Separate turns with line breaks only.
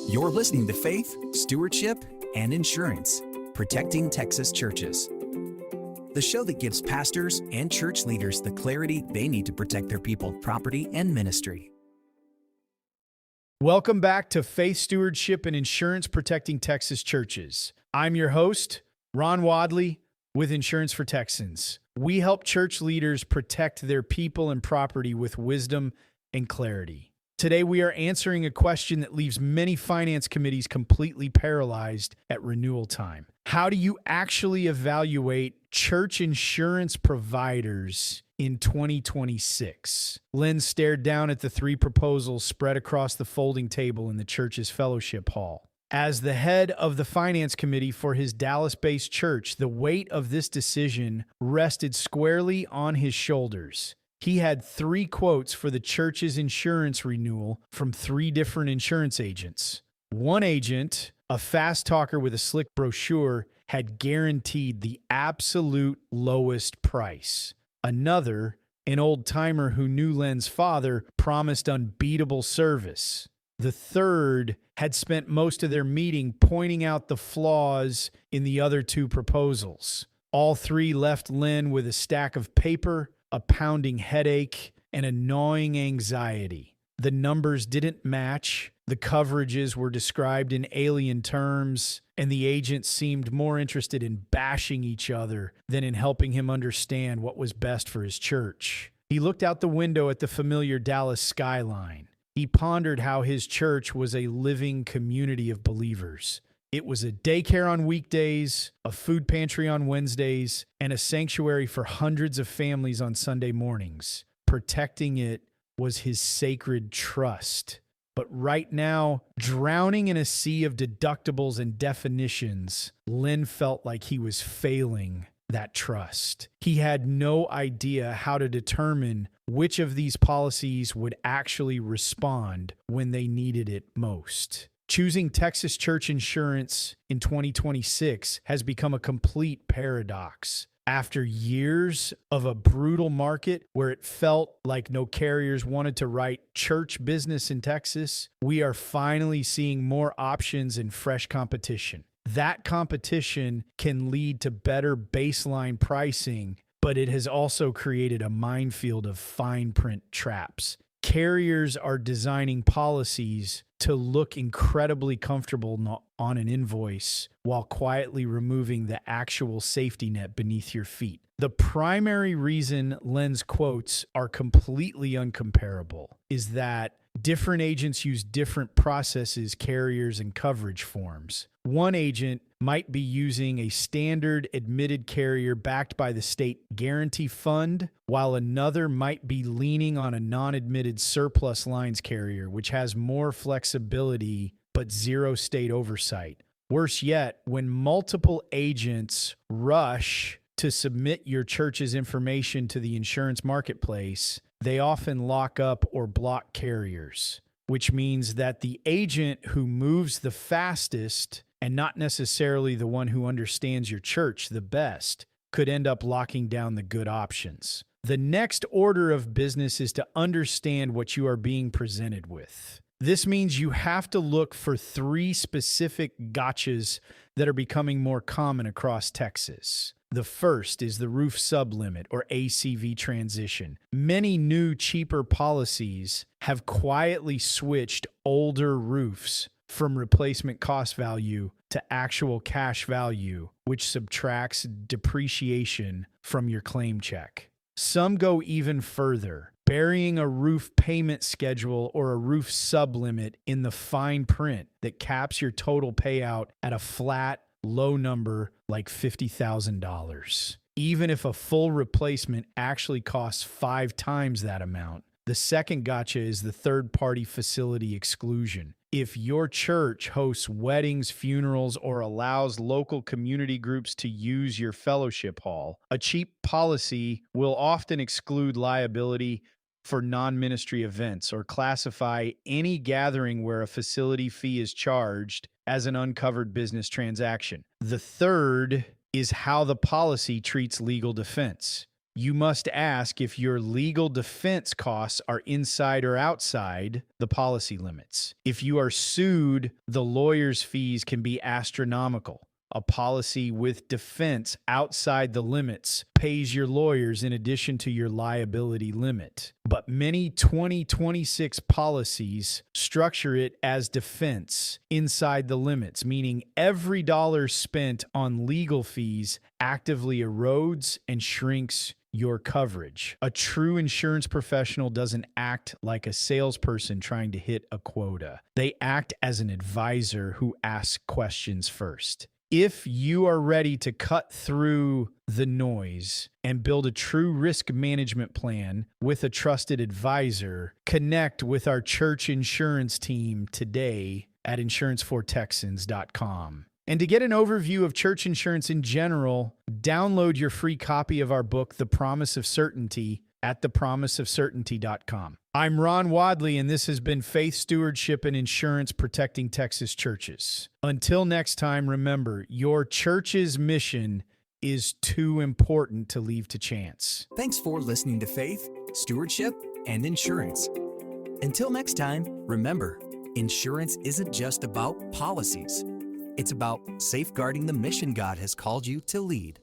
You're listening to Faith, Stewardship, and Insurance, Protecting Texas Churches. The show that gives pastors and church leaders the clarity they need to protect their people, property, and ministry.
Welcome back to Faith, Stewardship, and Insurance, Protecting Texas Churches. I'm your host, Ron Wadley with Insurance for Texans. We help church leaders protect their people and property with wisdom and clarity. Today, we are answering a question that leaves many finance committees completely paralyzed at renewal time. How do you actually evaluate church insurance providers in 2026? Lynn stared down at the three proposals spread across the folding table in the church's fellowship hall. As the head of the finance committee for his Dallas-based church, the weight of this decision rested squarely on his shoulders. He had three quotes for the church's insurance renewal from three different insurance agents. One agent, a fast talker with a slick brochure, had guaranteed the absolute lowest price. Another, an old-timer who knew Len's father, promised unbeatable service. The third had spent most of their meeting pointing out the flaws in the other two proposals. All three left Len with a stack of paper, a pounding headache, and a gnawing anxiety. The numbers didn't match, the coverages were described in alien terms, and the agents seemed more interested in bashing each other than in helping him understand what was best for his church. He looked out the window at the familiar Dallas skyline. He pondered how his church was a living community of believers. It was a daycare on weekdays, a food pantry on Wednesdays, and a sanctuary for hundreds of families on Sunday mornings. Protecting it was his sacred trust. But right now, drowning in a sea of deductibles and definitions, Len felt like he was failing that trust. He had no idea how to determine which of these policies would actually respond when they needed it most. Choosing Texas church insurance in 2026 has become a complete paradox. After years of a brutal market where it felt like no carriers wanted to write church business in Texas, we are finally seeing more options and fresh competition. That competition can lead to better baseline pricing, but it has also created a minefield of fine print traps. Carriers are designing policies to look incredibly comfortable on an invoice while quietly removing the actual safety net beneath your feet. The primary reason Len's quotes are completely uncomparable is that different agents use different processes, carriers, and coverage forms. One agent might be using a standard admitted carrier backed by the state guarantee fund, while another might be leaning on a non-admitted surplus lines carrier, which has more flexibility but zero state oversight. Worse yet, when multiple agents rush to submit your church's information to the insurance marketplace, they often lock up or block carriers, which means that the agent who moves the fastest and not necessarily the one who understands your church the best could end up locking down the good options. The next order of business is to understand what you are being presented with. This means you have to look for three specific gotchas that are becoming more common across Texas. The first is the roof sublimit or ACV transition. Many new, cheaper policies have quietly switched older roofs from replacement cost value to actual cash value, which subtracts depreciation from your claim check. Some go even further, burying a roof payment schedule or a roof sublimit in the fine print that caps your total payout at a flat, low number like $50,000. Even if a full replacement actually costs 5 times that amount. The second gotcha is the third-party facility exclusion. If your church hosts weddings, funerals, or allows local community groups to use your fellowship hall, a cheap policy will often exclude liability for non-ministry events or classify any gathering where a facility fee is charged as an uncovered business transaction. The third is how the policy treats legal defense. You must ask if your legal defense costs are inside or outside the policy limits. If you are sued, the lawyer's fees can be astronomical. A policy with defense outside the limits pays your lawyers in addition to your liability limit. But many 2026 policies structure it as defense inside the limits, meaning every dollar spent on legal fees actively erodes and shrinks your coverage. A true insurance professional doesn't act like a salesperson trying to hit a quota. They act as an advisor who asks questions first. If you are ready to cut through the noise and build a true risk management plan with a trusted advisor, connect with our church insurance team today at insurancefortexans.com. And to get an overview of church insurance in general, download your free copy of our book, The Promise of Certainty, at thepromiseofcertainty.com. I'm Ron Wadley, and this has been Faith Stewardship and Insurance Protecting Texas Churches. Until next time, remember, your church's mission is too important to leave to chance.
Thanks for listening to Faith, Stewardship, and Insurance. Until next time, remember, insurance isn't just about policies. It's about safeguarding the mission God has called you to lead.